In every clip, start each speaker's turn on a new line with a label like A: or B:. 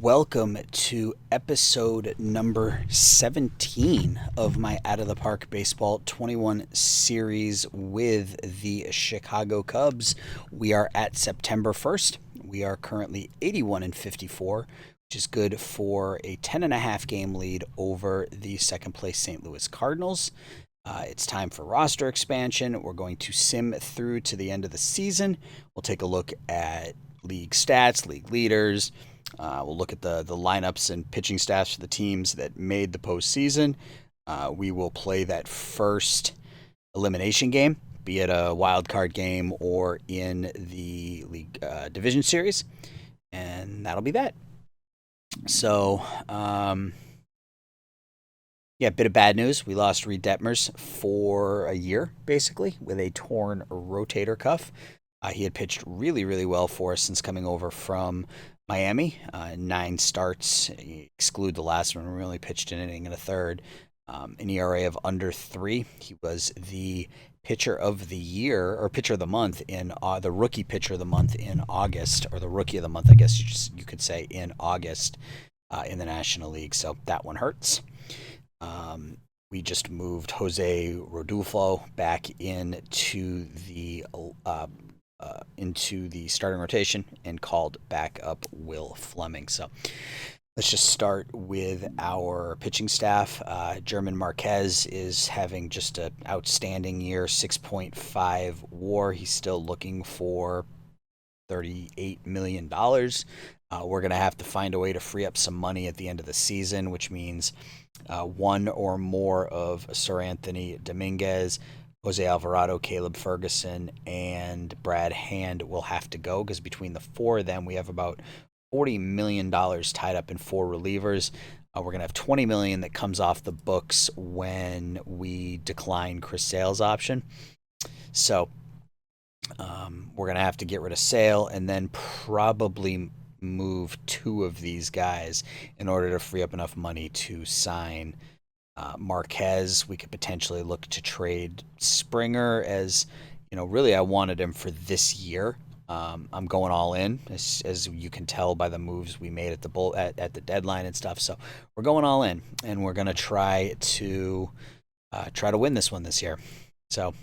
A: Welcome to episode number 17 of my Out of the Park Baseball 21 series with the Chicago Cubs. We are at September 1st. We are currently 81 and 54, which is good for a 10.5 game lead over the second place St. Louis Cardinals. It's time for roster expansion. We're going to sim through to the end of the season. We'll take a look at league stats, league leaders. We'll look at the lineups and pitching staffs for the teams that made the postseason. We will play that first elimination game, be it a wild card game or in the league division series, and that'll be that. So, yeah, bit of bad news. We lost Reed Detmers for a year, basically, with a torn rotator cuff. He had pitched really, really well for us since coming over from Miami. 9 starts, exclude the last one. We only pitched an inning and a third. An ERA of under 3. He was the pitcher of the year, or pitcher of the month in the rookie pitcher of the month in August, or the rookie of the month, I guess you could say, in August in the National League. So that one hurts. We just moved Jose Rodulfo back into the starting rotation and called back up Will Fleming. So let's just start with our pitching staff. German Marquez is having just an outstanding year, 6.5 WAR. He's still looking for $38 million. We're going to have to find a way to free up some money at the end of the season, which means one or more of Sir Anthony Dominguez, Jose Alvarado, Caleb Ferguson, and Brad Hand will have to go, because between the four of them, we have about $40 million tied up in 4 relievers. We're going to have $20 million that comes off the books when we decline Chris Sale's option. So we're going to have to get rid of Sale and then probably move 2 of these guys in order to free up enough money to sign Marquez. We could potentially look to trade Springer, as really I wanted him for this year. I'm going all in, as you can tell by the moves we made at the deadline and stuff. So we're going all in, and we're gonna try to win this one this year. So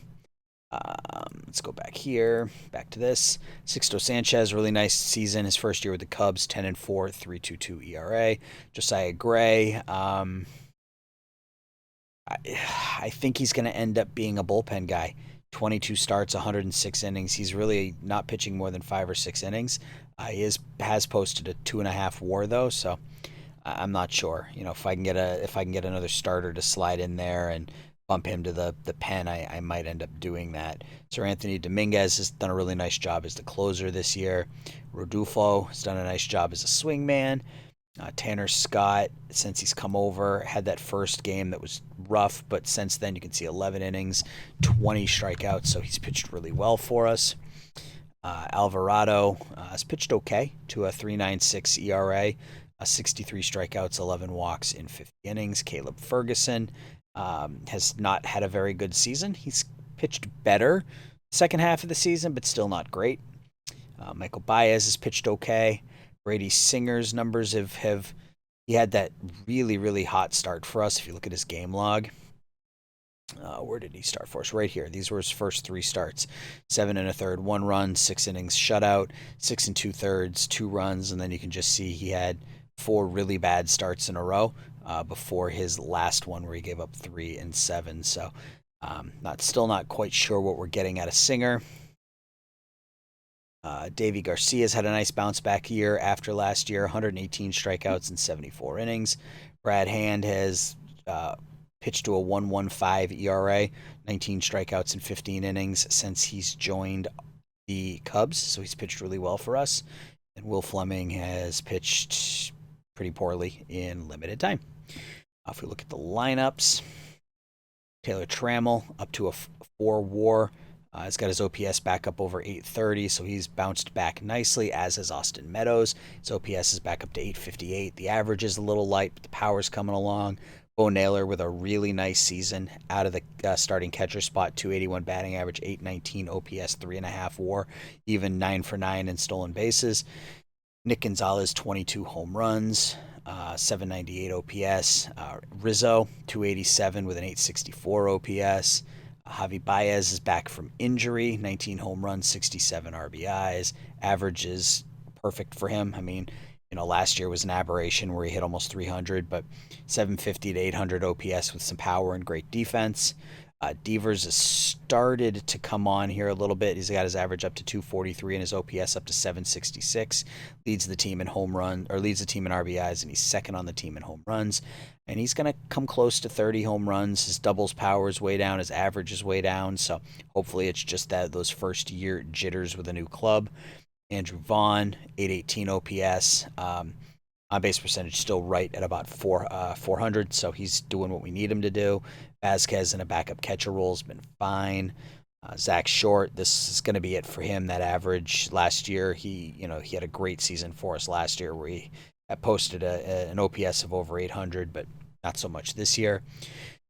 A: let's go back here, back to this. Sixto Sanchez, really nice season. His first year with the Cubs, 10-4, 3.22 ERA. Josiah Gray, I think he's going to end up being a bullpen guy. 22 starts, 106 innings. He's really not pitching more than 5 or 6 innings. He has posted a 2.5 WAR though, so I'm not sure. If I can get another starter to slide in there and bump him to the pen, I might end up doing that. Sir Anthony Dominguez has done a really nice job as the closer this year. Rodulfo has done a nice job as a swingman. Tanner Scott, since he's come over, had that first game that was rough, but since then you can see 11 innings, 20 strikeouts, so he's pitched really well for us. Alvarado has pitched okay to a 3.96 ERA, 63 strikeouts, 11 walks in 50 innings. Caleb Ferguson has not had a very good season. He's pitched better second half of the season, but still not great. Michael Baez has pitched okay. Brady Singer's numbers he had that really, really hot start for us. If you look at his game log, where did he start for us? Right here. These were his first 3 starts. 7 1/3, 1 run, 6 innings shutout, 6 2/3, 2 runs, and then you can just see he had 4 really bad starts in a row before his last one where he gave up 3 and 7. So still not quite sure what we're getting out of Singer. Davey Garcia's had a nice bounce back year after last year, 118 strikeouts in 74 innings. Brad Hand has pitched to a 1.15 ERA, 19 strikeouts in 15 innings since he's joined the Cubs, so he's pitched really well for us. And Will Fleming has pitched pretty poorly in limited time. If we look at the lineups, Taylor Trammell up to a 4 WAR. He's got his OPS back up over 830, so he's bounced back nicely, as has Austin Meadows. His OPS is back up to 858. The average is a little light, but the power's coming along. Bo Naylor with a really nice season out of the starting catcher spot, 281 batting average, 819 OPS, 3.5 WAR, even 9 for 9 in stolen bases. Nick Gonzalez, 22 home runs, 798 OPS. Rizzo, 287 with an 864 OPS. Javi Baez is back from injury, 19 home runs, 67 RBIs. Average is perfect for him. I mean, last year was an aberration where he hit almost 300, but 750 to 800 OPS with some power and great defense. Devers has started to come on here a little bit. He's got his average up to 243 and his OPS up to 766. Leads the team in RBIs, and he's second on the team in home runs. And he's going to come close to 30 home runs. His doubles power is way down. His average is way down. So hopefully it's just those first year jitters with a new club. Andrew Vaughn, 818 OPS. On base percentage still right at about 400, so he's doing what we need him to do. Vasquez in a backup catcher role has been fine. Zach Short, this is going to be it for him. That average last year, he had a great season for us last year where he posted an OPS of over 800, but not so much this year.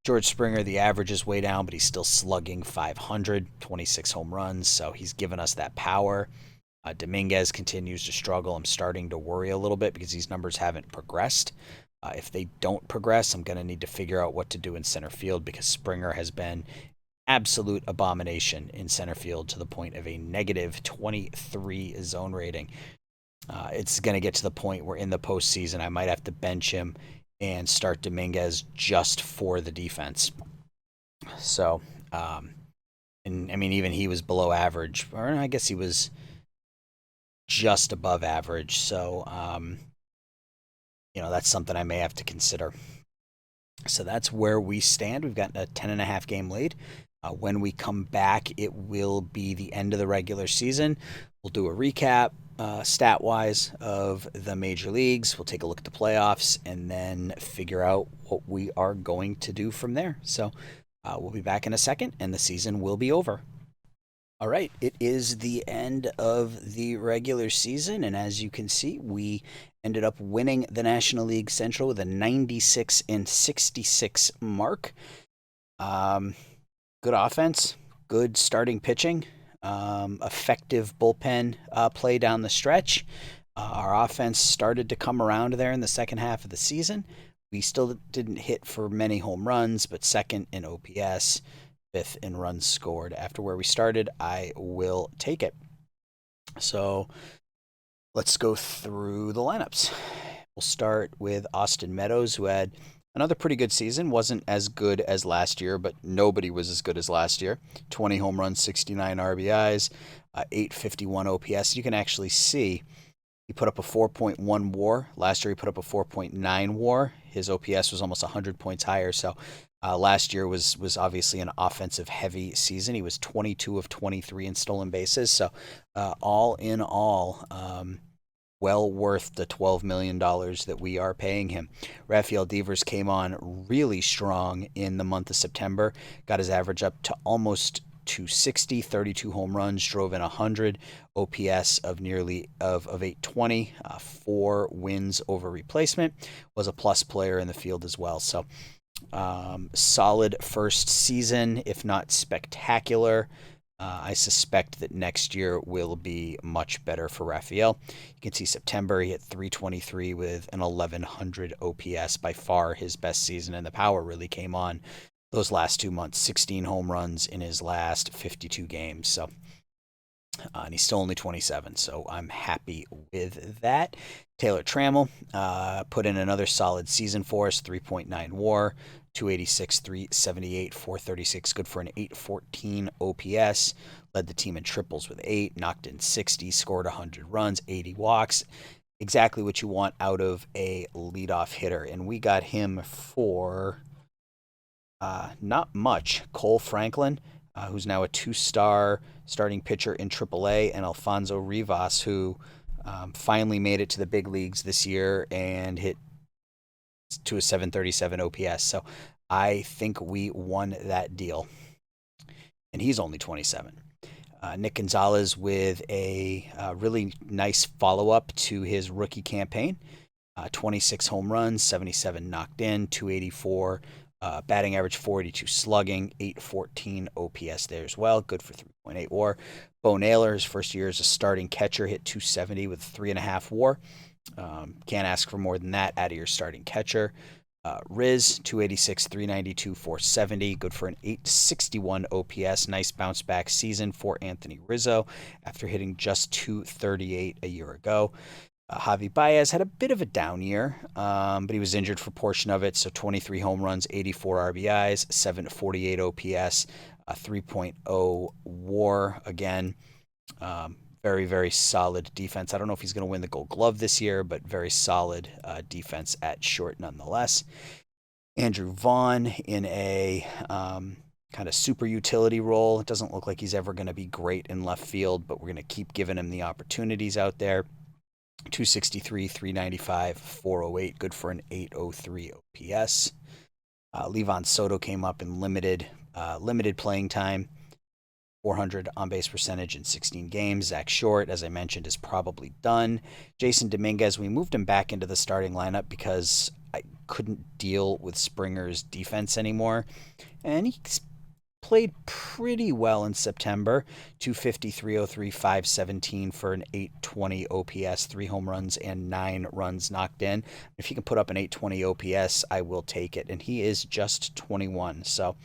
A: George Springer, the average is way down, but he's still slugging 500, 26 home runs, so he's given us that power. Dominguez continues to struggle. I'm starting to worry a little bit because these numbers haven't progressed. If they don't progress, I'm going to need to figure out what to do in center field because Springer has been absolute abomination in center field to the point of a negative 23 zone rating. It's going to get to the point where in the postseason I might have to bench him and start Dominguez just for the defense. So, and I mean, even he was below average, or I guess he was just above average. So, that's something I may have to consider. So that's where we stand. We've got a 10.5 game lead. When we come back, it will be the end of the regular season. We'll do a recap, stat-wise, of the major leagues. We'll take a look at the playoffs and then figure out what we are going to do from there. So we'll be back in a second, and the season will be over. All right, it is the end of the regular season, and as you can see, we ended up winning the National League Central with a 96-66 mark. Good offense, good starting pitching, effective bullpen play down the stretch. Our offense started to come around there in the second half of the season. We still didn't hit for many home runs, but second in OPS, fifth in runs scored. After where we started, I will take it. So let's go through the lineups. We'll start with Austin Meadows, who had another pretty good season. Wasn't as good as last year, but nobody was as good as last year. 20 home runs, 69 RBIs, 851 OPS. You can actually see he put up a 4.1 WAR. Last year he put up a 4.9 WAR. His OPS was almost 100 points higher. So last year was obviously an offensive heavy season. He was 22 of 23 in stolen bases. So all in all, well worth the $12 million that we are paying him. Rafael Devers came on really strong in the month of September. Got his average up to almost 260, 32 home runs, drove in 100, OPS of nearly of 820, 4 wins over replacement, was a plus player in the field as well. So solid first season, if not spectacular. I suspect that next year will be much better for Rafael. You can see September, he hit 323 with an 1100 OPS, by far his best season, and the power really came on those last 2 months. 16 home runs in his last 52 games. So, and he's still only 27, so I'm happy with that. Taylor Trammell put in another solid season for us, 3.9 WAR, 286, 378, 436, good for an 814 OPS. Led the team in triples with 8, knocked in 60, scored 100 runs, 80 walks. Exactly what you want out of a leadoff hitter. And we got him for not much. Cole Franklin, who's now a 2-star starting pitcher in AAA, and Alfonso Rivas, who finally made it to the big leagues this year and hit to a 737 OPS. So I think we won that deal. And he's only 27. Nick Gonzalez with a really nice follow-up to his rookie campaign. 26 home runs, 77 knocked in, 284 batting average, 482 slugging, 814 OPS there as well. Good for 3.8 WAR. Bo Naylor, his first year as a starting catcher, hit 270 with 3.5 WAR. Can't ask for more than that out of your starting catcher. Riz, 286, 392, 470. Good for an 861 OPS. Nice bounce back season for Anthony Rizzo after hitting just 238 a year ago. Javi Baez had a bit of a down year, but he was injured for a portion of it. So 23 home runs, 84 RBIs, 748 OPS, 3.0 WAR again. Very, very solid defense. I don't know if he's going to win the Gold Glove this year, but very solid defense at short nonetheless. Andrew Vaughn in a kind of super utility role. It doesn't look like he's ever going to be great in left field, but we're going to keep giving him the opportunities out there. 263, 395, 408, good for an 803 OPS. Levon Soto came up in limited playing time. 400 on-base percentage in 16 games. Zach Short, as I mentioned, is probably done. Jason Dominguez, we moved him back into the starting lineup because I couldn't deal with Springer's defense anymore. And he's played pretty well in September. 250, 303, 517 for an 820 OPS, 3 home runs and 9 runs knocked in. If he can put up an 820 OPS, I will take it. And he is just 21. So,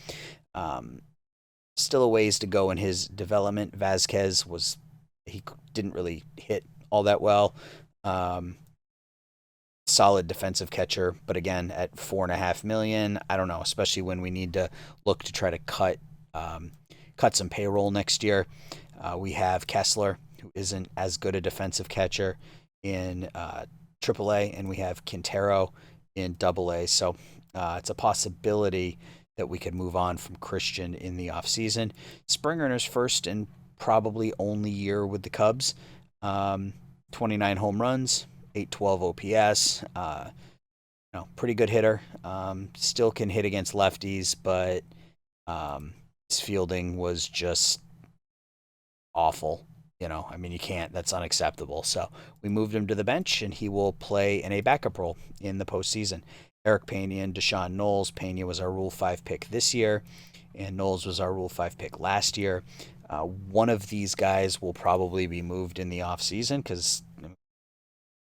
A: still a ways to go in his development. Vasquez he didn't really hit all that well. Solid defensive catcher, but again, at $4.5 million, I don't know, especially when we need to look to try to cut some payroll next year. We have Kessler, who isn't as good a defensive catcher in AAA, and we have Quintero in AA. So it's a possibility that we could move on from Christian in the offseason. Springer in his first and probably only year with the Cubs. 29 home runs, 812 OPS. Pretty good hitter. Still can hit against lefties, but his fielding was just awful. You can't. That's unacceptable. So we moved him to the bench, and he will play in a backup role in the postseason. Eric Pena and Deshaun Knowles. Pena was our Rule 5 pick this year, and Knowles was our Rule 5 pick last year. One of these guys will probably be moved in the offseason because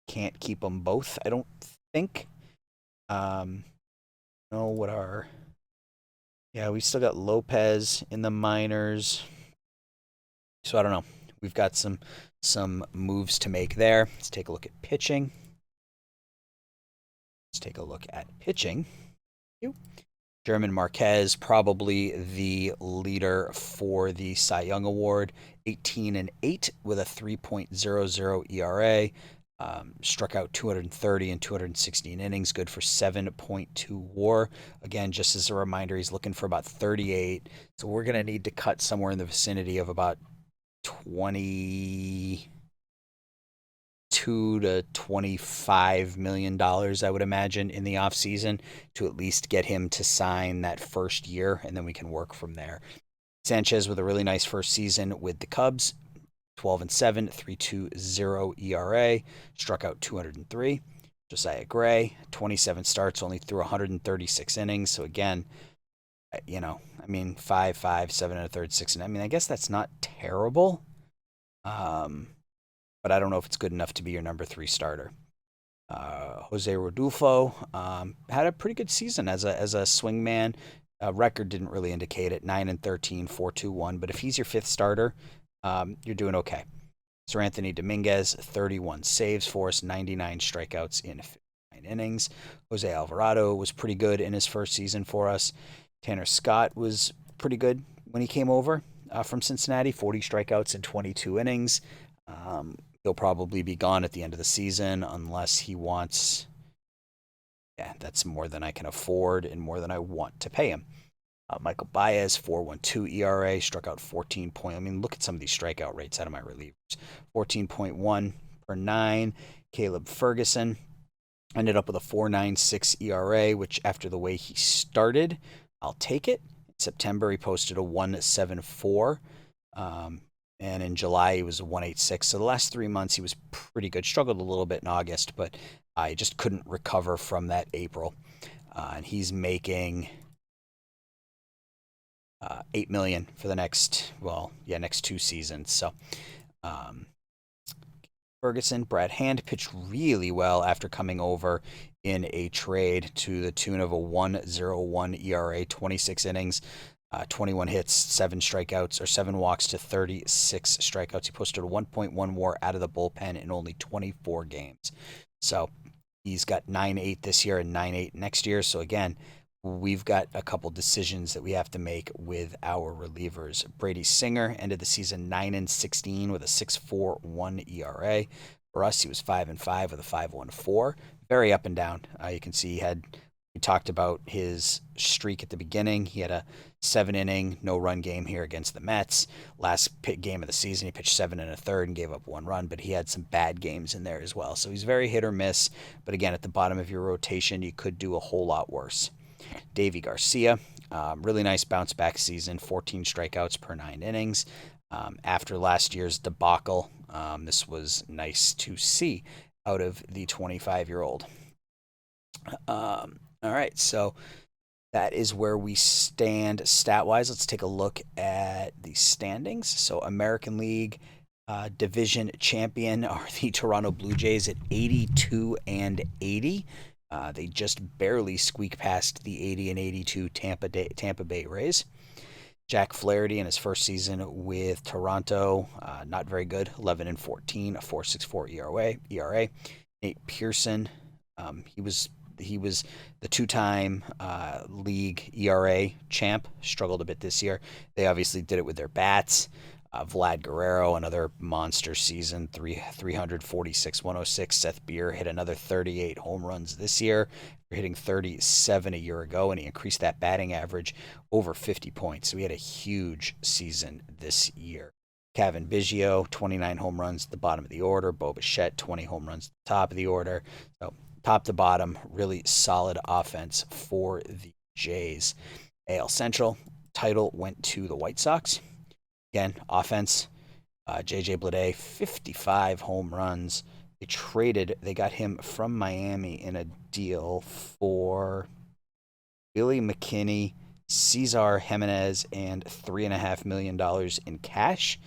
A: can't keep them both, I don't think. We still got Lopez in the minors. So I don't know. We've got some moves to make there. Let's take a look at pitching. German Marquez, probably the leader for the Cy Young Award. 18-8 with a 3.00 ERA. Struck out 230 in 216 innings. Good for 7.2 WAR. Again, just as a reminder, he's looking for about 38. So we're going to need to cut somewhere in the vicinity of about $22 to $25 million, I would imagine, in the offseason to at least get him to sign that first year, and then we can work from there. Sanchez with a really nice first season with the Cubs. 12-7, 3.20 ERA, struck out 203. Josiah Gray, 27 starts, only threw 136 innings. So again, 5.5, 7 1/3, 6. I guess that's not terrible. But I don't know if it's good enough to be your number 3 starter. Jose Rodolfo had a pretty good season as a swingman. Record didn't really indicate it. 9-13, 4.21. But if he's your 5th starter, you're doing okay. Sir Anthony Dominguez, 31 saves for us, 99 strikeouts in 59 innings. Jose Alvarado was pretty good in his first season for us. Tanner Scott was pretty good when he came over from Cincinnati, 40 strikeouts in 22 innings. He'll probably be gone at the end of the season unless he wants. Yeah, that's more than I can afford and more than I want to pay him. Michael Baez, 4.12 ERA, struck out 14 point. Look at some of these strikeout rates out of my relievers. 14.1 per 9. Caleb Ferguson ended up with a 4.96 ERA, which after the way he started, I'll take it. In September, he posted a 1.74. And in July, he was a 1.86. So the last 3 months, he was pretty good. Struggled a little bit in August, but I just couldn't recover from that April. And he's making $8 million for the next 2 seasons. So um, Ferguson, Brad Hand pitched really well after coming over in a trade to the tune of a 1.01 ERA, 26 innings, 21 hits, 7 walks to 36 strikeouts. He posted a 1.1 WAR out of the bullpen in only 24 games. So he's got 9.8 this year and 9.8 next year. So again, we've got a couple decisions that we have to make with our relievers. Brady Singer ended the season 9-16 with a 6.41 ERA. For us, he was 5-5 with a 5.14. Very up and down. You can see we talked about his streak at the beginning. He had a 7-inning no-run game here against the Mets. Last game of the season, he pitched 7 1/3 and gave up 1 run, but he had some bad games in there as well. So he's very hit or miss. But again, at the bottom of your rotation, you could do a whole lot worse. Davey Garcia, really nice bounce back season, 14 strikeouts per 9 innings. After last year's debacle, this was nice to see out of the 25-year-old. All right, so that is where we stand stat-wise. Let's take a look at the standings. So American League division champion are the Toronto Blue Jays at 82-80. They just barely squeak past the 80-82 Tampa Bay Rays. Jack Flaherty in his first season with Toronto, not very good, 11-14, a 4.64 ERA. Nate Pearson, he was the two-time league ERA champ. Struggled a bit this year. They obviously did it with their bats. Vlad Guerrero, another monster season, 346, 106. Seth Beer hit another 38 home runs this year. We're hitting 37 a year ago, and he increased that batting average over 50 points. So he had a huge season this year. Kevin Biggio, 29 home runs at the bottom of the order. Bo Bichette, 20 home runs at the top of the order. So top to bottom, really solid offense for the Jays. AL Central title went to the White Sox. Again, offense, J.J. Bleday, 55 home runs. They got him from Miami in a deal for Billy McKinney, Cesar Jimenez, and $3.5 million in cash.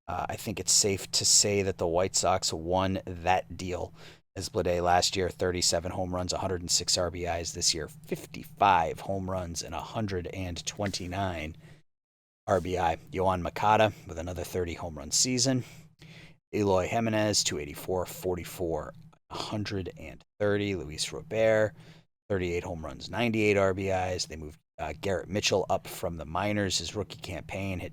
A: I think it's safe to say that the White Sox won that deal, as Bleday last year, 37 home runs, 106 RBIs. This year, 55 home runs and 129 RBI. Yohan Makata with another 30 home run season. Eloy Jimenez, 284, 44, 130. Luis Robert, 38 home runs, 98 RBIs. They moved Garrett Mitchell up from the minors. His rookie campaign had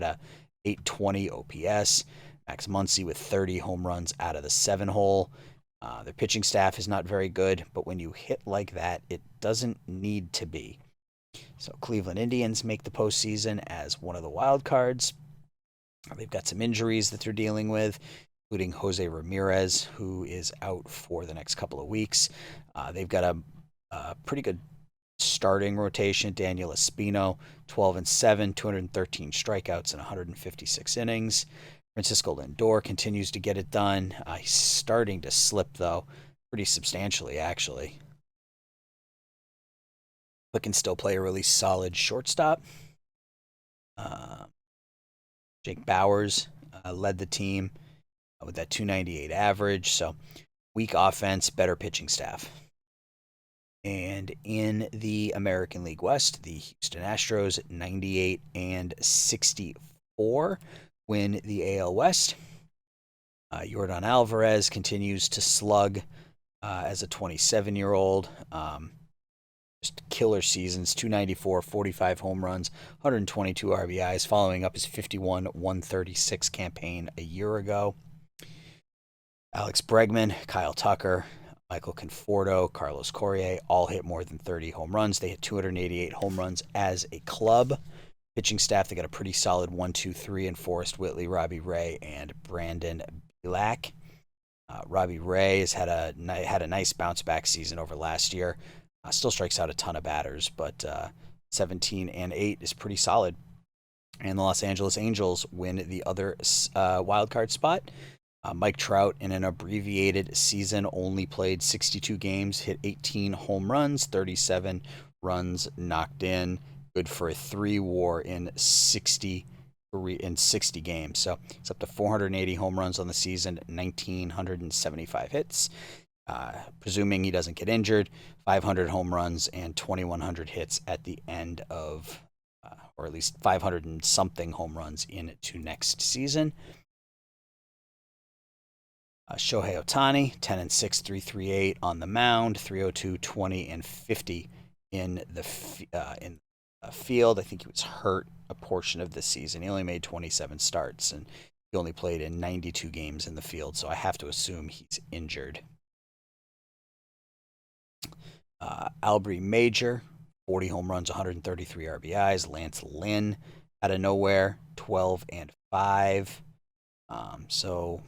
A: a 820 OPS. Max Muncy with 30 home runs out of the 7-hole. Their pitching staff is not very good, but when you hit like that, it doesn't need to be. So Cleveland Indians make the postseason as one of the wild cards. They've got some injuries that they're dealing with, including Jose Ramirez, who is out for the next couple of weeks. They've got a pretty good starting rotation. Daniel Espino, 12-7, 213 strikeouts in 156 innings. Francisco Lindor continues to get it done. He's starting to slip, though, pretty substantially, actually, but can still play a really solid shortstop. Jake Bowers led the team with that 298 average. So weak offense, better pitching staff. And in the American League West, the Houston Astros at 98-64 win the AL West. Yordan Alvarez continues to slug as a 27-year-old. Just killer seasons, 294, 45 home runs, 122 RBIs, following up his 51-136 campaign a year ago. Alex Bregman, Kyle Tucker, Michael Conforto, Carlos Correa all hit more than 30 home runs. They hit 288 home runs as a club. Pitching staff, they got a pretty solid 1-2-3 in Forrest Whitley, Robbie Ray, and Brandon Bilak. Robbie Ray has had a nice bounce back season over last year. Still strikes out a ton of batters, but 17-8 is pretty solid. And the Los Angeles Angels win the other wild card spot. Mike Trout, in an abbreviated season, only played 62 games, hit 18 home runs, 37 runs knocked in, good for a 3 WAR in 60 games. So it's up to 480 home runs on the season, 1,975 hits. Presuming he doesn't get injured, 500 home runs and 2,100 hits at the end of, or at least 500 and something home runs into next season. Shohei Ohtani, 10 and 6, 338 on the mound, 302, 20 and 50 in the field. I think he was hurt a portion of the season. He only made 27 starts and he only played in 92 games in the field, so I have to assume he's injured. Albury Major, 40 home runs, 133 RBIs. Lance Lynn, out of nowhere, 12 and 5. So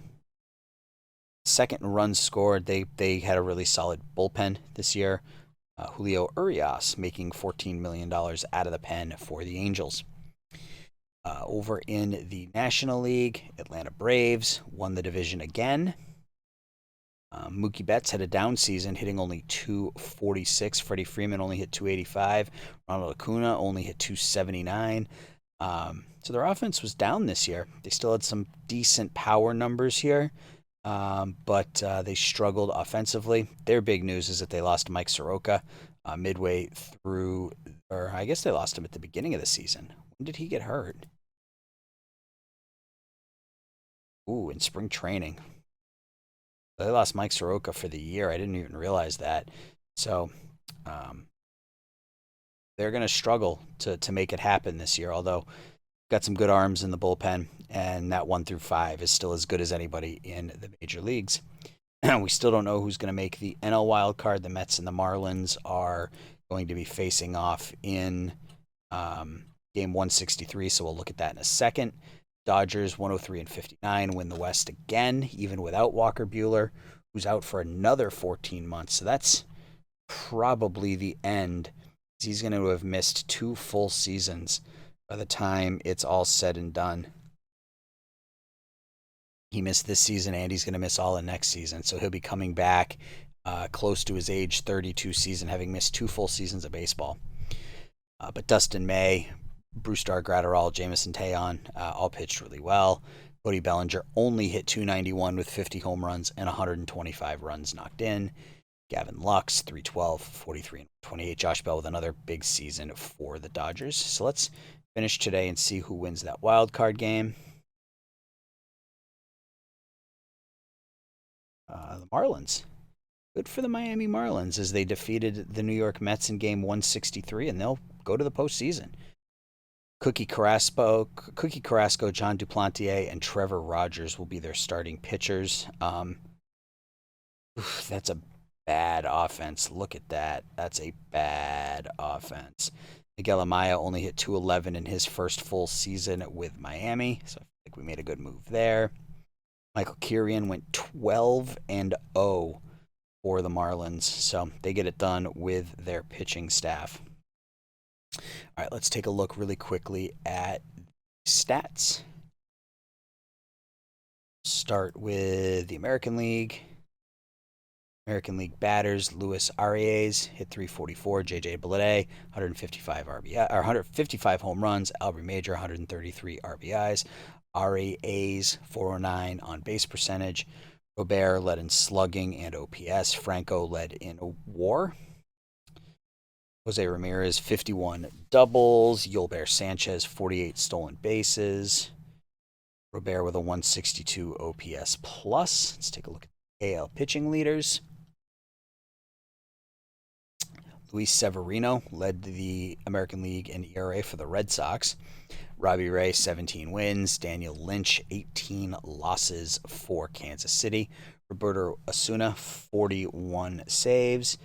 A: second in runs scored. They had a really solid bullpen this year. Julio Urias making $14 million out of the pen for the Angels. Over in the National League, Atlanta Braves won the division again. Mookie Betts had a down season, hitting only 246. Freddie Freeman only hit 285. Ronald Acuna only hit 279. So their offense was down this year. They still had some decent power numbers here, but they struggled offensively. Their big news is that they lost Mike Soroka midway through, or I guess they lost him at the beginning of the season. When did he get hurt? Ooh, in spring training. They lost Mike Soroka for the year. I didn't even realize that. So they're going to struggle to make it happen this year, although got some good arms in the bullpen, and that 1 through 5 is still as good as anybody in the major leagues. We still don't know who's going to make the NL wild card. The Mets and the Marlins are going to be facing off in game 163, so we'll look at that in a second. Dodgers 103 and 59 win the West again, even without Walker Buehler, who's out for another 14 months. So that's probably the end. He's going to have missed 2 full seasons by the time it's all said and done. He missed this season and he's going to miss all of next season. So he'll be coming back close to his age 32 season, having missed 2 full seasons of baseball. But Dustin May, Brusdar Graterol, Jameson Taillon all pitched really well. Cody Bellinger only hit 291 with 50 home runs and 125 runs knocked in. Gavin Lux, 312, 43 and 28. Josh Bell with another big season for the Dodgers. So let's finish today and see who wins that wild card game. The Marlins. Good for the Miami Marlins as they defeated the New York Mets in game 163, and they'll go to the postseason. Cookie Carrasco, John Duplantier, and Trevor Rogers will be their starting pitchers. That's a bad offense. Look at that. That's a bad offense. Miguel Amaya only hit 211 in his first full season with Miami, so I feel like we made a good move there. Michael Kirian went 12 and 0 for the Marlins, so they get it done with their pitching staff. All right, let's take a look really quickly at stats. Start with the American League. American League batters: Luis Arias hit 344, JJ Bleday 155 RBI or 155 home runs, Albury Major 133 RBIs, Arias 409 on base percentage. Robert led in slugging and OPS. Franco led in WAR. Jose Ramirez 51 doubles. Yolbert Sanchez 48 stolen bases. Robert with a 162 OPS plus. Let's take a look at AL pitching leaders. Luis Severino led the American League in ERA for the Red Sox. Robbie Ray, 17 wins. Daniel Lynch, 18 losses for Kansas City. Roberto Osuna, 41 saves.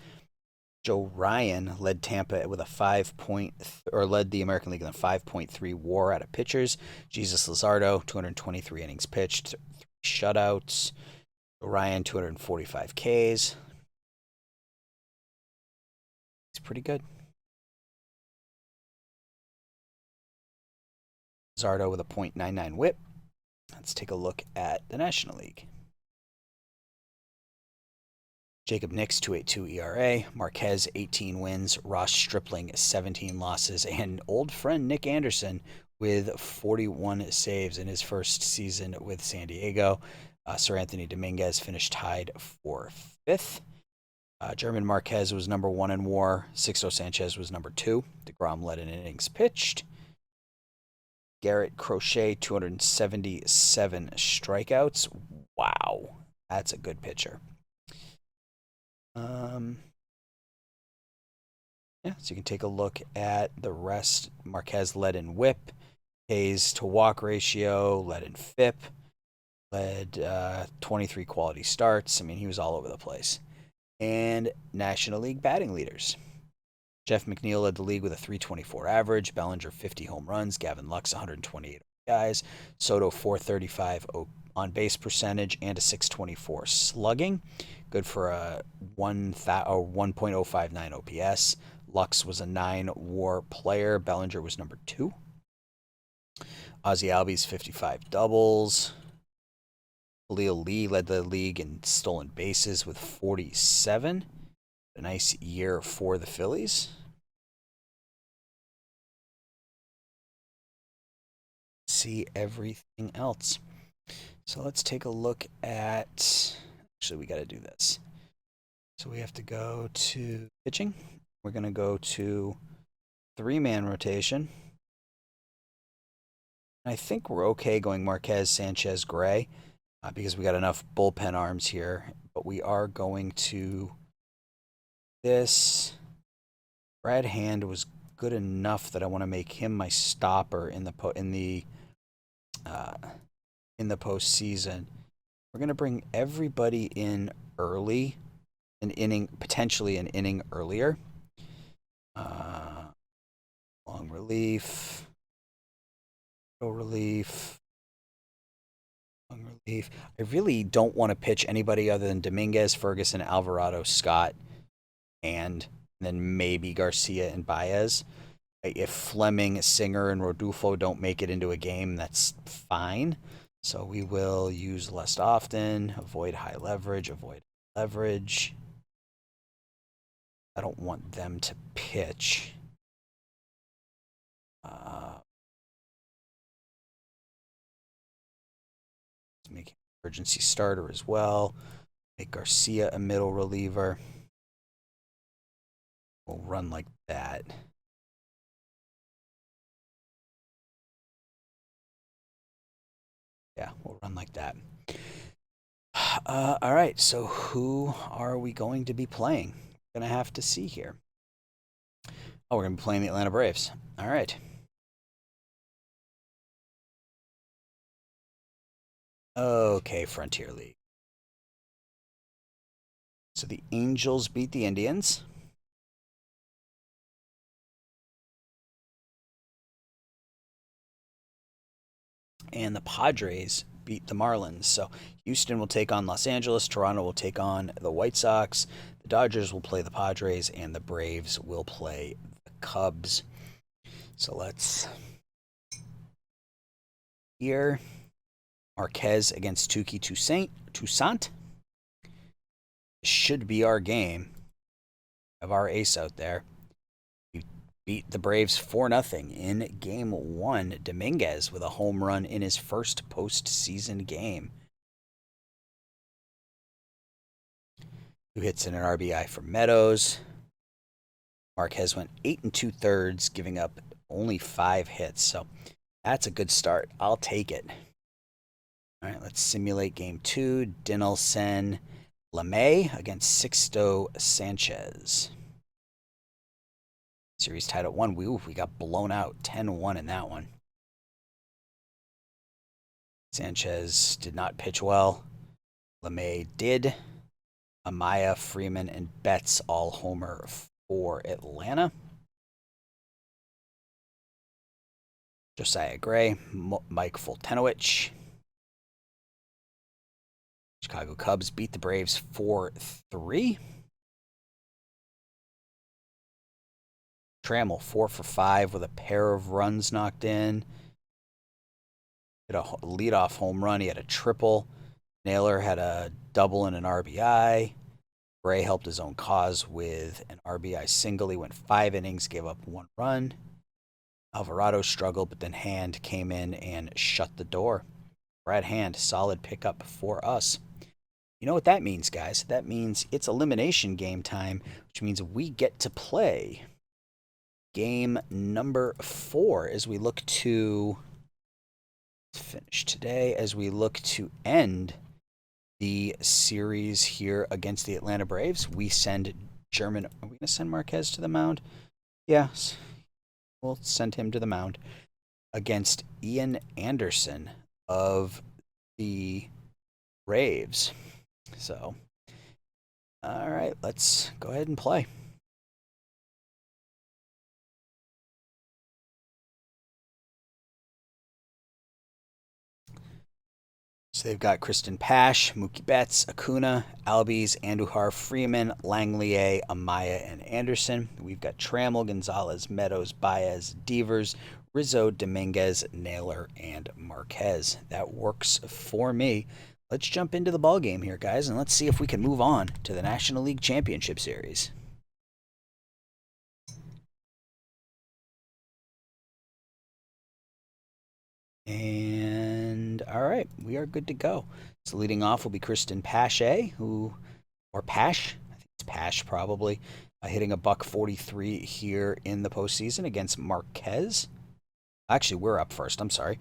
A: Joe Ryan led Tampa with a led the American League in a 5.3 WAR out of pitchers. Jesus Luzardo, 223 innings pitched, 3 shutouts. Joe Ryan, 245 Ks. It's pretty good. Zardo with a .99 whip. Let's take a look at the National League. Jacob Nix, 2.82 ERA. Marquez, 18 wins. Ross Stripling, 17 losses. And old friend Nick Anderson with 41 saves in his first season with San Diego. Sir Anthony Dominguez finished tied for fifth. German Marquez was number one in WAR. Sixto Sanchez was number two. DeGrom led in innings pitched. Garrett Crochet, 277 strikeouts. Wow, that's a good pitcher. Yeah, so you can take a look at the rest. Marquez led in WHIP, Hayes to walk ratio, led in FIP, led 23 quality starts. I mean, he was all over the place. And National League batting leaders. Jeff McNeil led the league with a 324 average, Bellinger 50 home runs, Gavin Lux 128 guys, Soto 435 on base percentage and a 624 slugging. Good for a 1.059 OPS. Lux was a 9 WAR player. Bellinger was number 2. Ozzie Albies 55 doubles. Khalil Lee led the league in stolen bases with 47. A nice year for the Phillies. See everything else. So let's take a look at. Actually, we got to do this. So we have to go to pitching. We're going to go to 3-man rotation. I think we're okay going Marquez, Sanchez, Gray because we got enough bullpen arms here. But we are going to this. Brad Hand was good enough that I want to make him my stopper in the postseason. We're going to bring everybody in early, potentially an inning earlier. Long relief, no relief, long relief. I really don't want to pitch anybody other than Dominguez, Ferguson, Alvarado, Scott, and then maybe Garcia and Baez. If Fleming, Singer, and Rodulfo don't make it into a game, that's fine. So we will use less often, avoid high leverage, I don't want them to pitch. Let's make him an emergency starter as well. Make Garcia a middle reliever. We'll run like that. Yeah, we'll run like that. All right, so who are we going to be playing? We're going to have to see here. Oh, we're going to be playing the Atlanta Braves. All right. Okay, Frontier League. So the Angels beat the Indians. And the Padres beat the Marlins. So Houston will take on Los Angeles. Toronto will take on the White Sox. The Dodgers will play the Padres. And the Braves will play the Cubs. So let's... Here, Marquez against Touki Toussaint. Should be our game. Have our ace out there. We beat the Braves 4-0 in Game 1. Dominguez with a home run in his first postseason game. 2 hits and an RBI for Meadows. Marquez went 8 2/3, giving up only 5 hits. So that's a good start. I'll take it. All right, let's simulate Game 2. Dinelson LeMay against Sixto Sanchez. Series tied at 1. We got blown out 10-1 in that one. Sanchez did not pitch well. LeMay did. Amaya, Freeman, and Betts all homer for Atlanta. Josiah Gray, Mike Foltynewicz. Chicago Cubs beat the Braves 4-3. Trammell 4 for 5 with a pair of runs knocked in. Hit a leadoff home run. He had a triple. Naylor had a double and an RBI. Gray helped his own cause with an RBI single. He went 5 innings, gave up 1 run. Alvarado struggled, but then Hand came in and shut the door. Brad Hand, solid pickup for us. You know what that means, guys? That means it's elimination game time, which means we get to play game number 4 as we look to finish today, as we look to end the series here against the Atlanta Braves. We send German. Are we going to send Marquez to the mound? Yes. We'll send him to the mound against Ian Anderson of the Braves. So, all right, let's go ahead and play. So they've got Kristen Pash, Mookie Betts, Acuna, Albies, Andujar, Freeman, Langlia, Amaya, and Anderson. We've got Trammell, Gonzalez, Meadows, Baez, Devers, Rizzo, Dominguez, Naylor, and Marquez. That works for me. Let's jump into the ball game here, guys, and let's see if we can move on to the National League Championship Series. And all right, we are good to go. So leading off will be Kristen Pache, or Pash, I think it's Pash probably, hitting a $143 here in the postseason against Marquez. Actually, we're up first. I'm sorry.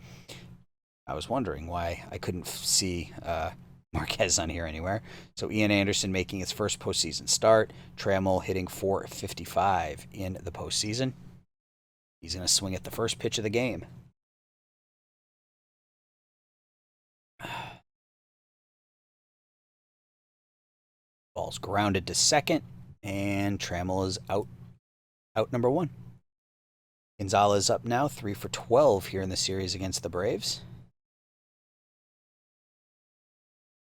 A: I was wondering why I couldn't see Marquez on here anywhere. So Ian Anderson making his first postseason start. Trammell hitting .455 in the postseason. He's going to swing at the first pitch of the game. Ball's grounded to second, and Trammell is out number 1. Gonzalez up now, 3 for 12 here in the series against the Braves.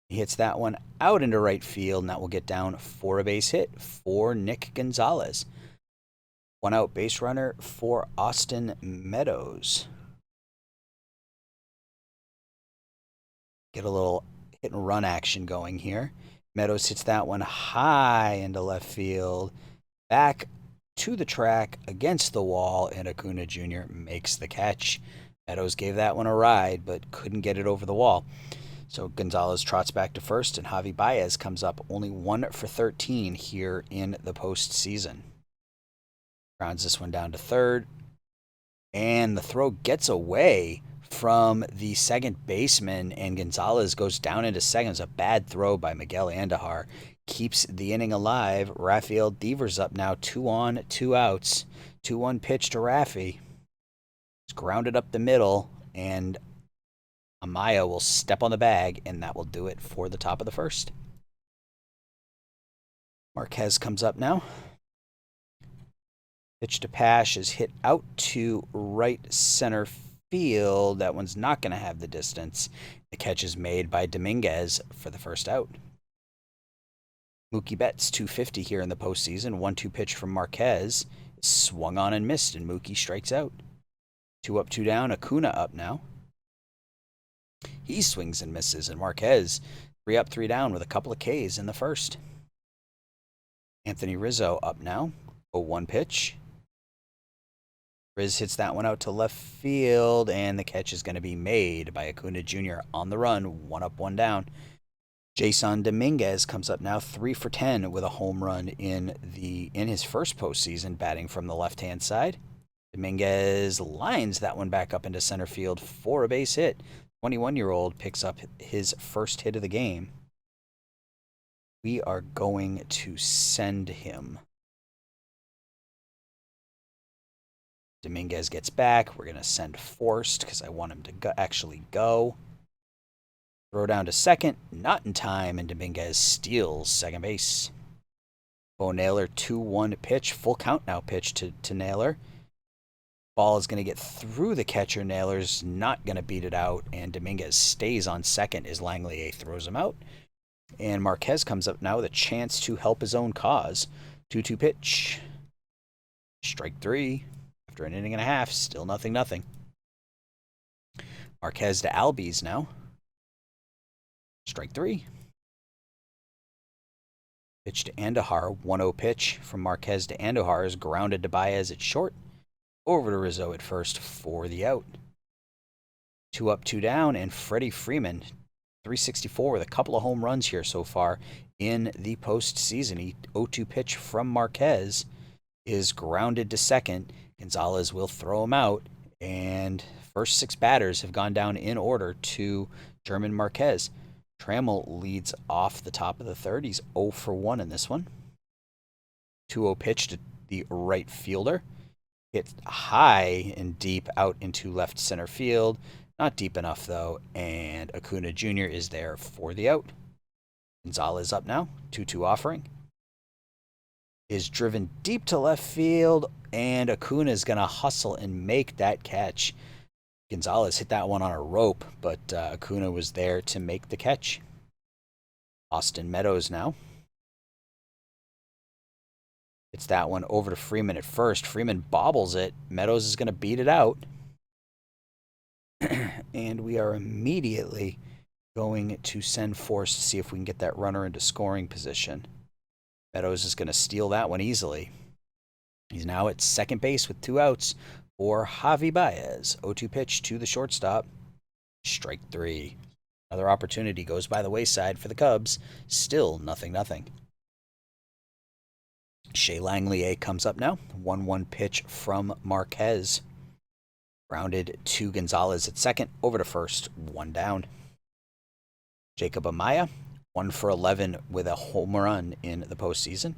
A: He hits that one out into right field, and that will get down for a base hit for Nick Gonzalez. 1 out base runner for Austin Meadows. Get a little hit and run action going here. Meadows hits that one high into left field, back to the track against the wall, and Acuna Jr. makes the catch. Meadows gave that one a ride, but couldn't get it over the wall. So Gonzalez trots back to first, and Javi Baez comes up only 1 for 13 here in the postseason. Grounds this one down to third, and the throw gets away from the second baseman, and Gonzalez goes down into second. It's a bad throw by Miguel Andujar. Keeps the inning alive. Rafael Devers up now, 2 on, 2 outs. 2-1 pitch to Rafi. It's grounded up the middle, and Amaya will step on the bag, and that will do it for the top of the first. Marquez comes up now. Pitch to Pash is hit out to right center field. That one's not going to have the distance. The catch is made by Dominguez for the first out. Mookie Betts, 250 here in the postseason. 1-2 pitch from Marquez. Swung on and missed, and Mookie strikes out. 2 up, 2 down. Acuna up now. He swings and misses, and Marquez 3 up, 3 down with a couple of Ks in the first. Anthony Rizzo up now. 0-1 pitch. Riz hits that one out to left field, and the catch is going to be made by Acuna Jr. on the run. 1 up, 1 down. Jason Dominguez comes up now, 3 for 10 with a home run in his first postseason, batting from the left-hand side. Dominguez lines that one back up into center field for a base hit. 21-year-old picks up his first hit of the game. We are going to send him. Dominguez gets back. We're going to send Forced because I want him to actually go. Throw down to second, not in time, and Dominguez steals second base. Bo Naylor, 2-1 pitch, full count now pitch to Naylor. Ball is going to get through the catcher. Naylor's not going to beat it out, and Dominguez stays on second as Langlia throws him out. And Marquez comes up now with a chance to help his own cause. 2-2 pitch. Strike 3. After an inning and a half, still 0-0. Marquez to Albies now. Strike 3. Pitch to Andujar, 1-0 pitch from Marquez to Andujar is grounded to Baez at short. Over to Rizzo at first for the out. 2 up, 2 down, and Freddie Freeman, 364 with a couple of home runs here so far in the postseason. 0-2 pitch from Marquez is grounded to second. Gonzalez will throw him out, and first 6 batters have gone down in order to German Marquez. Trammell leads off the top of the third. He's 0 for 1 in this one. 2-0 pitch to the right fielder. Hit high and deep out into left center field. Not deep enough, though, and Acuna Jr. is there for the out. Gonzalez up now, 2-2 offering. Is driven deep to left field, and Acuna is going to hustle and make that catch. Gonzalez hit that one on a rope, but Acuna was there to make the catch. Austin Meadows now. It's that one over to Freeman at first. Freeman bobbles it. Meadows is going to beat it out. And we are immediately going to send Force to see if we can get that runner into scoring position. Meadows is going to steal that one easily. He's now at second base with 2 outs for Javi Baez. 0-2 pitch to the shortstop. Strike 3. Another opportunity goes by the wayside for the Cubs. Still 0-0. Shea Langelier comes up now. 1-1 pitch from Marquez. Grounded to Gonzalez at second. Over to first. 1 down. Jacob Amaya, 1 for 11 with a home run in the postseason.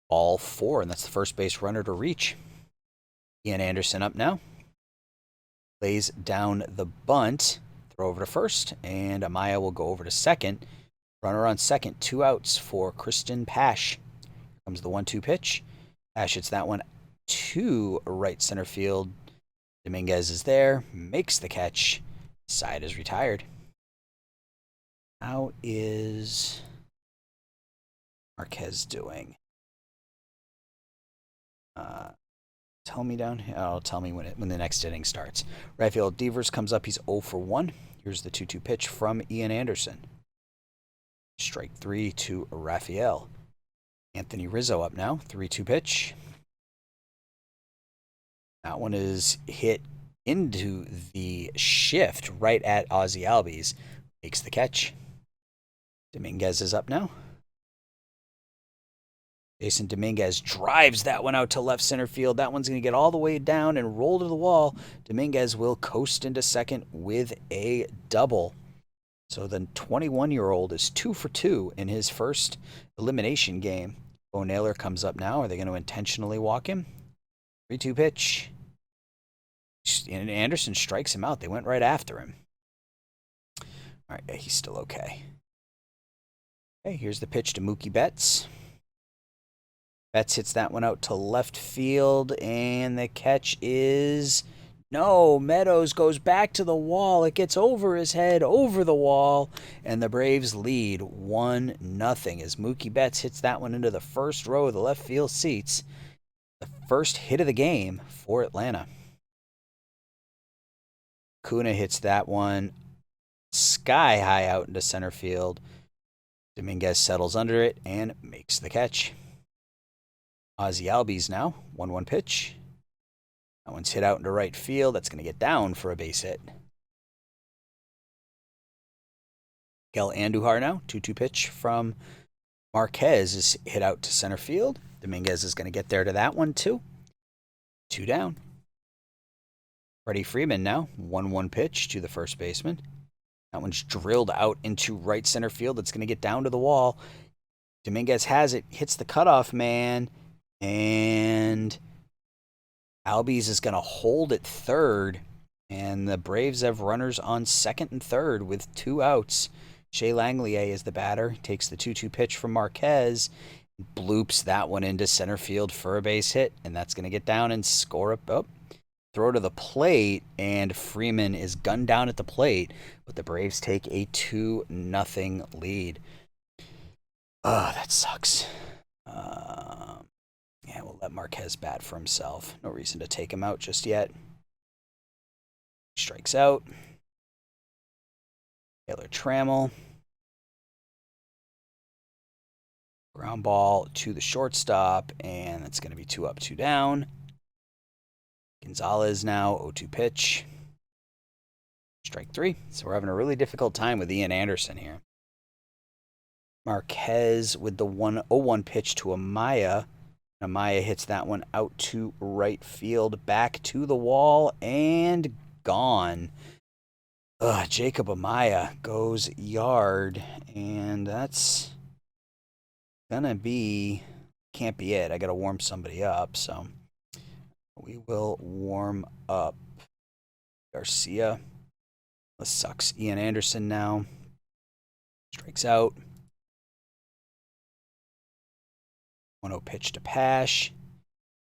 A: All 4, and that's the first base runner to reach. Ian Anderson up now. Lays down the bunt. Throw over to first, and Amaya will go over to second. Runner on second. 2 outs for Kristen Pash. Here comes the 1-2 pitch. Pash hits that one to right center field. Dominguez is there. Makes the catch. Side is retired. How is Marquez doing? Tell me down here. Oh, tell me when the next inning starts. Rafael Devers comes up. He's 0 for 1. Here's the 2-2 pitch from Ian Anderson. Strike 3 to Rafael. Anthony Rizzo up now. 3-2 pitch. That one is hit into the shift right at Ozzie Albies. Makes the catch. Dominguez is up now. Jason Dominguez drives that one out to left center field. That one's going to get all the way down and roll to the wall. Dominguez will coast into second with a double. So the 21-year-old is 2 for 2 in his first elimination game. Bo Naylor comes up now. Are they going to intentionally walk him? 3-2 pitch. And Anderson strikes him out. They went right after him. All right, yeah, he's still okay. Okay, here's the pitch to Mookie Betts. Betts hits that one out to left field, and the catch is... No, Meadows goes back to the wall. It gets over his head, over the wall, and the Braves lead 1-0 as Mookie Betts hits that one into the first row of the left field seats. The first hit of the game for Atlanta. Acuna hits that one sky high out into center field. Dominguez settles under it and makes the catch. Ozzie Albies now, 1-1 pitch. That one's hit out into right field. That's going to get down for a base hit. Miguel Andujar now, 2-2 pitch from Marquez is hit out to center field. Dominguez is going to get there to that one too. 2 down. Freddie Freeman now, 1-1 pitch to the first baseman. That one's drilled out into right center field. It's going to get down to the wall. Dominguez has it, hits the cutoff man, and Albies is going to hold at third, and the Braves have runners on second and third with 2 outs. Shea Langelier is the batter, takes the 2-2 pitch from Marquez, bloops that one into center field for a base hit, and that's going to get down and score up. Oh, throw to the plate, and Freeman is gunned down at the plate, but the Braves take a 2-0 lead. Oh, that sucks. Yeah, we'll let Marquez bat for himself. No reason to take him out just yet. Strikes out. Taylor Trammell. Ground ball to the shortstop, and that's going to be 2 up, 2 down. Gonzalez now, 0-2 pitch. Strike 3. So we're having a really difficult time with Ian Anderson here. Marquez with the 1-0-1 pitch to Amaya. Amaya hits that one out to right field, back to the wall, and gone. Jacob Amaya goes yard, and that's gonna be, can't be it. I gotta warm somebody up, so we will warm up Garcia. This sucks. Ian Anderson now strikes out. 1-0 pitch to Pash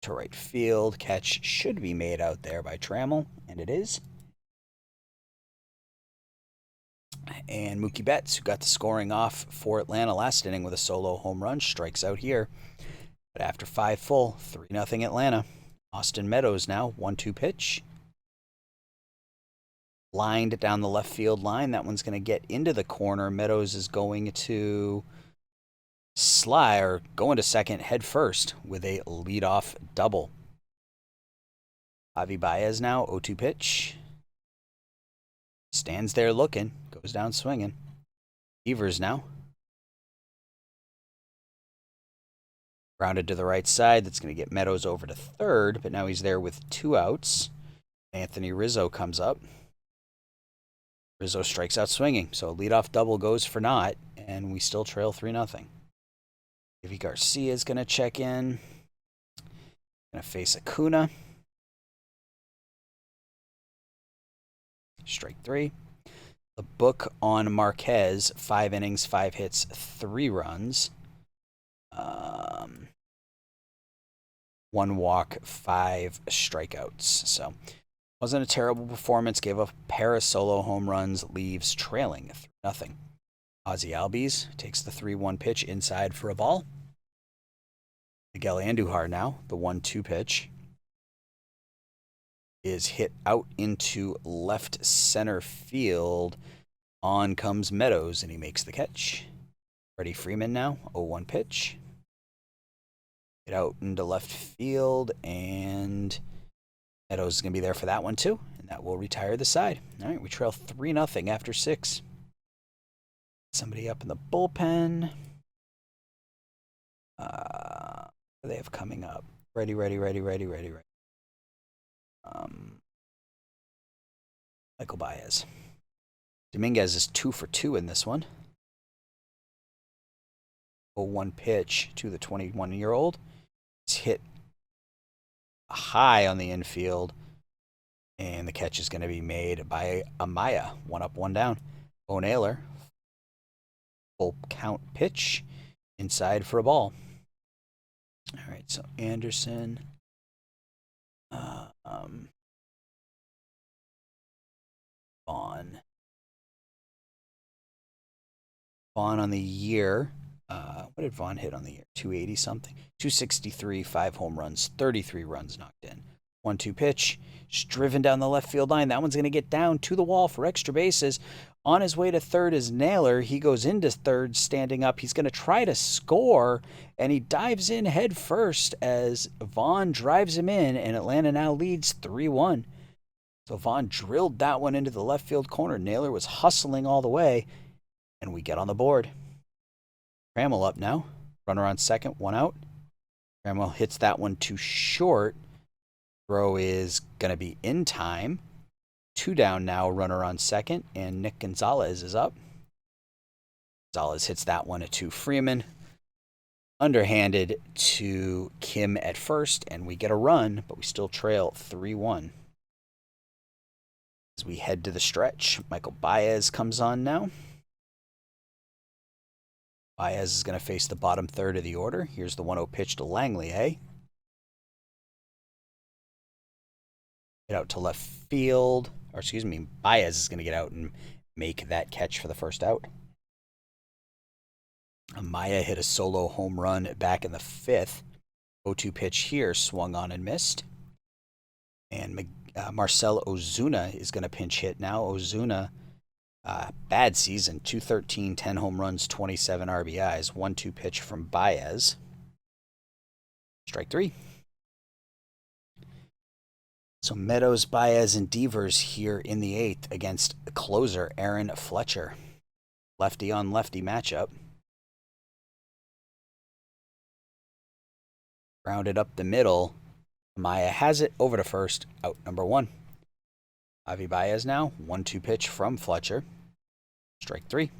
A: to right field. Catch should be made out there by Trammell, and it is. And Mookie Betts, who got the scoring off for Atlanta last inning with a solo home run, strikes out here. But after 5 full, 3-0 Atlanta. Austin Meadows now, 1-2 pitch. Lined down the left field line. That one's going to get into the corner. Meadows is going to slide or go into second head first with a leadoff double. Javi Baez now, 0-2 pitch. Stands there looking, goes down swinging. Evers now. Grounded to the right side. That's going to get Meadows over to third, but now he's there with 2 outs. Anthony Rizzo comes up. Rizzo strikes out swinging, so a leadoff double goes for naught, and we still trail 3-0. Davy Garcia is going to check in. Going to face Acuna. Strike 3. The book on Marquez, 5 innings, 5 hits, 3 runs. 1 walk, 5 strikeouts. So, wasn't a terrible performance. Gave up a pair of solo home runs, leaves trailing 3-0. Ozzie Albies takes the 3-1 pitch inside for a ball. Miguel Andujar now, the 1-2 pitch, is hit out into left center field. On comes Meadows, and he makes the catch. Freddie Freeman now, 0-1 pitch. Hit out into left field, and Meadows is going to be there for that one too, and that will retire the side. All right, we trail 3-0 after 6. Somebody up in the bullpen. What do they have coming up? Ready. Michael Baez. Dominguez is 2 for 2 in this one. 0-1 pitch to the 21-year-old. It's hit high on the infield, and the catch is going to be made by Amaya. 1 up, 1 down. Bo Naylor. Full count pitch. Inside for a ball. All right, so Anderson. Vaughn on the year. What did Vaughn hit on the year? 280 something? 263, 5 home runs, 33 runs knocked in. 1-2 pitch. Just driven down the left field line. That one's going to get down to the wall for extra bases. On his way to third is Naylor. He goes into third standing up. He's going to try to score, and he dives in head first as Vaughn drives him in, and Atlanta now leads 3-1. So Vaughn drilled that one into the left field corner. Naylor was hustling all the way, and we get on the board. Trammell up now. Runner on second, 1 out. Trammell hits that one too short. Throw is going to be in time. 2 down now, runner on second, and Nick Gonzalez is up. Gonzalez hits that one to Freeman. Underhanded to Kim at first, and we get a run, but we still trail 3-1. As we head to the stretch, Michael Baez comes on now. Baez is going to face the bottom third of the order. Here's the 1-0 pitch to Langley, Hit out to left field. Baez is going to get out and make that catch for the first out. Amaya hit a solo home run back in the 5th. 0-2 pitch here, swung on and missed. And Marcell Ozuna is going to pinch hit now. Ozuna Bad season, 213, 10 home runs, 27 RBIs, 1-2 pitch from Baez. Strike three. So Meadows, Baez, and Devers here in the eighth against closer Aaron Fletcher. Lefty on lefty matchup. Rounded up the middle. Maya has it over to first, out number one. Javi Baez now, 1-2 pitch from Fletcher. Strike three.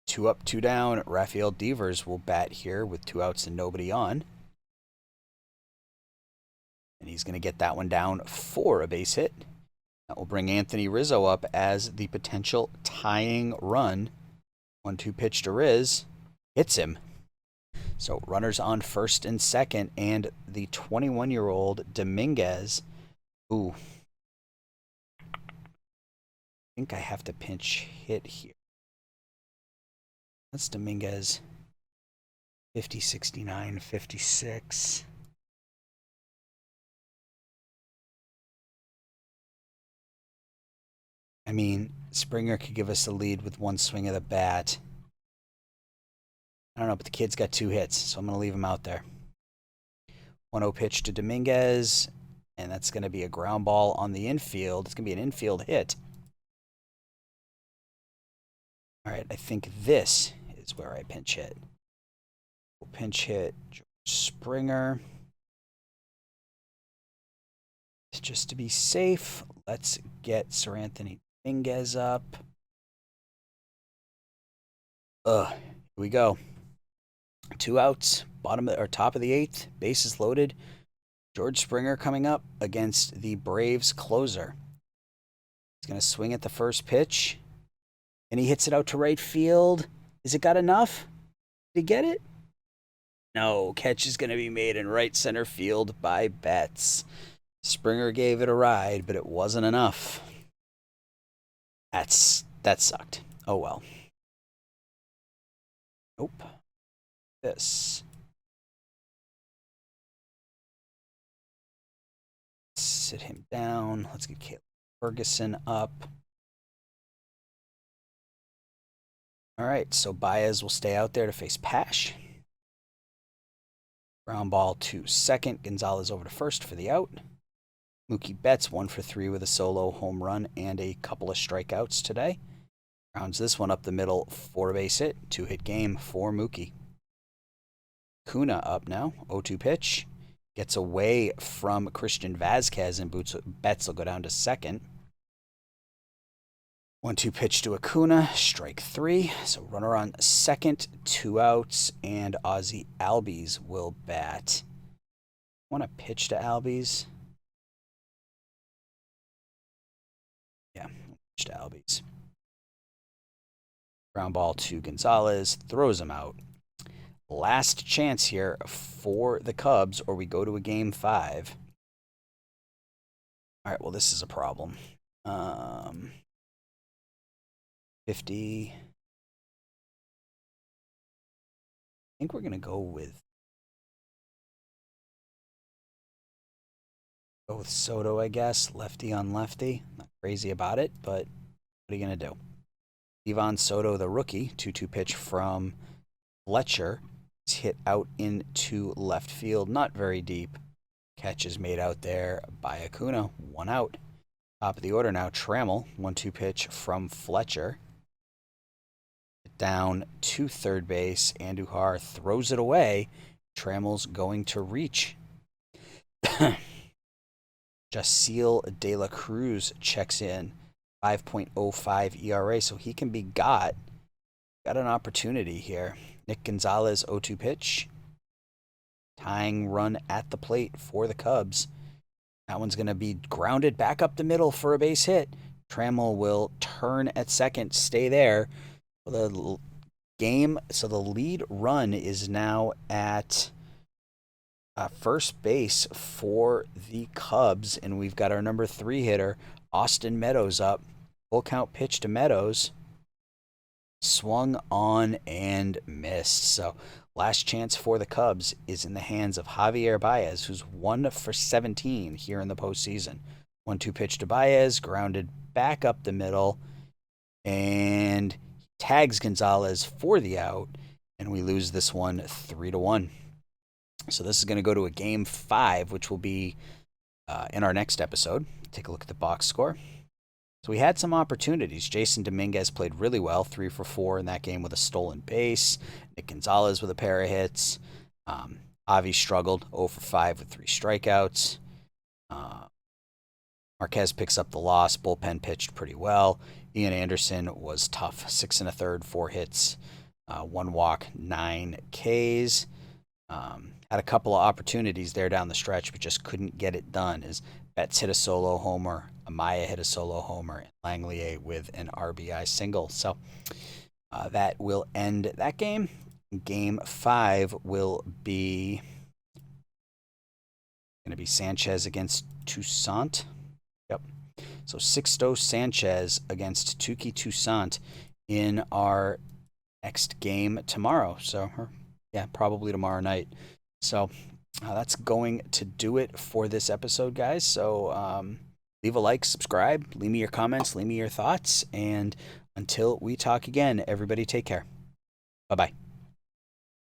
A: 2 up, 2 down. Rafael Devers will bat here with 2 outs and nobody on. And he's going to get that one down for a base hit. That will bring Anthony Rizzo up as the potential tying run. 1-2 pitch to Riz. Hits him. So runners on first and second, and the 21-year-old Dominguez. Ooh. I think I have to pinch hit here. That's Dominguez. 50, 69, 56. I mean, Springer could give us the lead with one swing of the bat. I don't know, but the kid's got 2 hits, so I'm going to leave him out there. 1-0 pitch to Dominguez, and that's going to be a ground ball on the infield. It's going to be an infield hit. All right, I think this is where I pinch hit. We'll pinch hit George Springer. Just to be safe, let's get Sir Anthony Dominguez up. Here we go. 2 outs, bottom or top of the 8th, bases loaded. George Springer coming up against the Braves closer. He's going to swing at the first pitch, and he hits it out to right field. Is it got enough? Did he get it? No, catch is going to be made in right center field by Betts. Springer gave it a ride, but it wasn't enough. That sucked. Oh well. Nope. This. Sit him down. Let's get Caleb Ferguson up. All right, so Baez will stay out there to face Pash. Ground ball to second. Gonzalez over to first for the out. Mookie Betts 1 for 3 with a solo home run and a couple of strikeouts today. Rounds this one up the middle for a base hit. 2-hit game for Mookie. Kuna up now. 0-2 pitch. Gets away from Christian Vazquez, and Betts will go down to second. 1-2 pitch to Acuna. Strike 3. So runner on second. 2 outs, and Ozzie Albies will bat. Want to pitch to Albies? Yeah, pitch to Albies. Ground ball to Gonzalez. Throws him out. Last chance here for the Cubs, or we go to a game 5. All right, well, this is a problem. 50. I think we're going to go with Soto, I guess. Lefty on lefty. Not crazy about it, but what are you going to do? Ivan Soto, the rookie, 2-2 pitch from Fletcher. Hit out into left field, not very deep. Catch is made out there by Acuna, 1 out. Top of the order now, Trammell, 1-2 pitch from Fletcher. Down to third base, Andujar throws it away. Trammell's going to reach. Jasiel De La Cruz checks in, 5.05 ERA, so he can be got. Got an opportunity here. Nick Gonzalez, 0-2 pitch. Tying run at the plate for the Cubs. That one's going to be grounded back up the middle for a base hit. Trammell will turn at second, stay there. The game, so the lead run is now at first base for the Cubs, and we've got our number 3 hitter, Austin Meadows, up. Full count pitch to Meadows. Swung on and missed. So last chance for the Cubs is in the hands of Javier Baez, who's 1 for 17 here in the postseason. 1-2 pitch to Baez, grounded back up the middle, and he tags Gonzalez for the out, and we lose this one 3-1. So this is going to go to a game 5, which will be in our next episode. Take a look at the box score. So we had some opportunities. Jason Dominguez played really well, 3 for 4 in that game with a stolen base. Nick Gonzalez with a pair of hits. Avi struggled, 0 for 5 with 3 strikeouts. Marquez picks up the loss. Bullpen pitched pretty well. Ian Anderson was tough, 6 1/3, 4 hits, 1 walk, 9 Ks. Had a couple of opportunities there down the stretch, but just couldn't get it done. As Betts hit a solo homer, Amaya hit a solo homer, and Langlier with an RBI single. So that will end that game. Game 5 will be going to be Sanchez against Toussaint. Yep. So Sixto Sanchez against Tuki Toussaint in our next game tomorrow. So, yeah, probably tomorrow night. So that's going to do it for this episode, guys. So leave a like, subscribe, leave me your comments, leave me your thoughts. And until we talk again, everybody take care. Bye-bye.